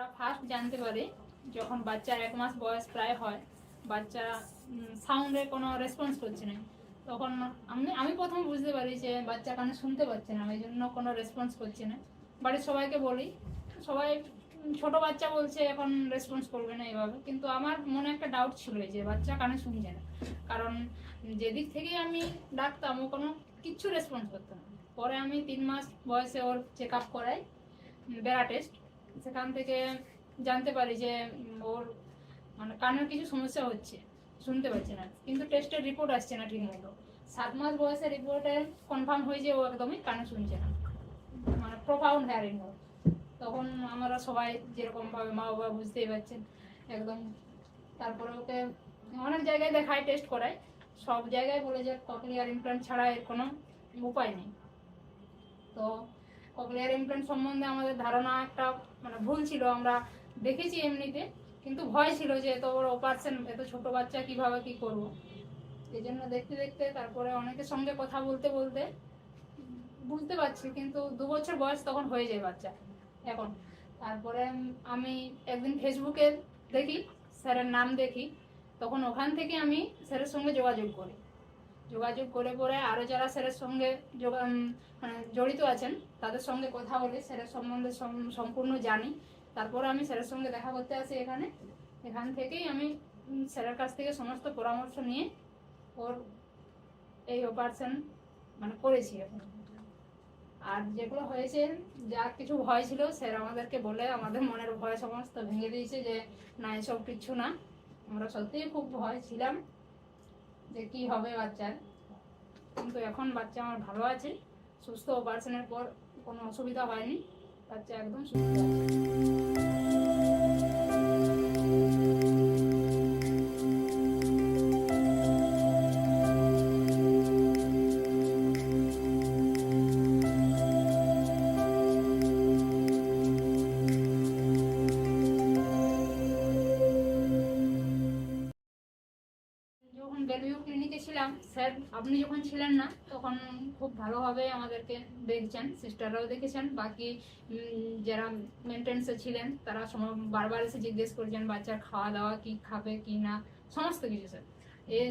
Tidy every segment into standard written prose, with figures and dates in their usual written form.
আমরা ফার্স্ট জানতে পারি যখন বাচ্চার 1 মাস বয়স প্রায় হয়, বাচ্চা সাউন্ডে কোনো রেসপন্স করছে না, তখন আমি প্রথম বুঝতে পারি যে বাচ্চা কানে শুনতে পাচ্ছে না, এই জন্য কোনো রেসপন্স করছে না। বাড়ির সবাইকে বলি, সবাই ছোট বাচ্চা বলছে এখন রেসপন্স করবে না এইভাবে, কিন্তু আমার মনে একটা ডাউট ছিল যে বাচ্চা কানে শুনছে না, কারণ যেদিক থেকে আমি ডাকতাম ও কোনো কিচ্ছু রেসপন্স করতো না। পরে আমি 3 মাস বয়সে ওর চেক আপ করাই, বেড়া টেস্ট, সেখান থেকে জানতে পারি যে ওর মানে কানের কিছু সমস্যা হচ্ছে, শুনতে পাচ্ছে না, কিন্তু টেস্টের রিপোর্ট আসছে না ঠিক মতো। 7 মাস বয়সে রিপোর্টে কনফার্ম হয়ে যে ও একদমই কানে শুনছে না, মানে প্রোফাউন্ড হেয়ারিং ওর। তখন আমরা সবাই যেরকমভাবে মা বাবা বুঝতেই পারছেন একদম। তারপরে ওকে অনেক জায়গায় দেখায়, টেস্ট করায়, সব জায়গায় বলে যে ককলিয়ার ইমপ্ল্যান্ট ছাড়া এর কোনো উপায় নেই। তো ককলিয়ার ইমপ্ল্যান্ট সম্বন্ধে আমাদের ধারণা একটা মানে ভুল ছিল, আমরা দেখেছি এমনিতে, কিন্তু ভয় ছিল যে এত বড় অপারেশন, এত ছোট বাচ্চা কিভাবে কি করব। এই জন্য দেখতে দেখতে তারপরে অনেকের সঙ্গে কথা বলতে বলতে বুঝতে পারছি, কিন্তু 2 বছর বয়স তখন হয়ে যায় বাচ্চা এখন। তারপরে আমি একদিন ফেসবুকে দেখি, স্যারের নাম দেখি, তখন ওখান থেকে আমি স্যারের সঙ্গে যোগাযোগ করি। যোগাযোগ করে পরে আরও যারা স্যারের সঙ্গে মানে জড়িত আছেন তাদের সঙ্গে কথা বলে স্যারের সম্বন্ধে সম্পূর্ণ জানি। তারপরে আমি স্যারের সঙ্গে দেখা করতে আসি এখানে। এখান থেকেই আমি স্যারের কাছ থেকে সমস্ত পরামর্শ নিয়ে ওর এই অপারেশন মানে করেছি এখন। আর যেগুলো হয়েছে, যা কিছু ভয় ছিল স্যার আমাদেরকে বলে আমাদের মনের ভয় সমস্ত ভেঙে দিয়েছে যে না, এসব কিছু না। আমরা সত্যিই খুব ভয় ছিলাম যে কি হবে বাচ্চার, কিন্তু এখন বাচ্চা আমার ভালো আছে, সুস্থ, অপারেশনের পর কোনো অসুবিধা হয়নি, বাচ্চা একদম সুস্থ আছে। যখন বেলভিউ ক্লিনিকে ছিলাম, স্যার আপনি যখন ছিলেন না তখন খুব ভালোভাবে আমাদেরকে দেখছেন, সিস্টাররাও দেখেছেন, বাকি যারা মেনটেন্সে ছিলেন তারা বারবার এসে জিজ্ঞেস করছেন বাচ্চার খাওয়া দাওয়া কি খাবে কি না, সমস্ত কিছু। স্যার এই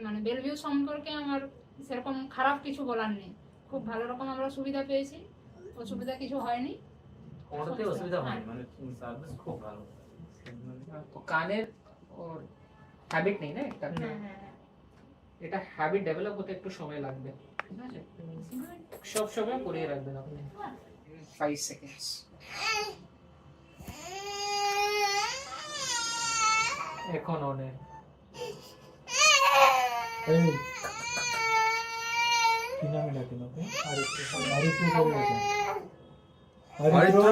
মানে বেলভিউ সম্পর্কে আমার সেরকম খারাপ কিছু বলার নেই, খুব ভালো রকম আমরা সুবিধা পেয়েছি, অসুবিধা কিছু হয়নি, কোনোতে অসুবিধা হয়নি, মানে সার্ভিস খুব ভালো। তো কানের ওর হ্যাবিট নেই না একটা, এটা হ্যাবিট ডেভেলপ হতে একটু সময় লাগবে, ঠিক আছে? সব সময় পরিয়ে রাখবেন আপনি 5 সেকেন্ডস। এখন অনে এই কি নামে ডাকেন ওকে? আরিত্র করে ডাকেন। আরিত্র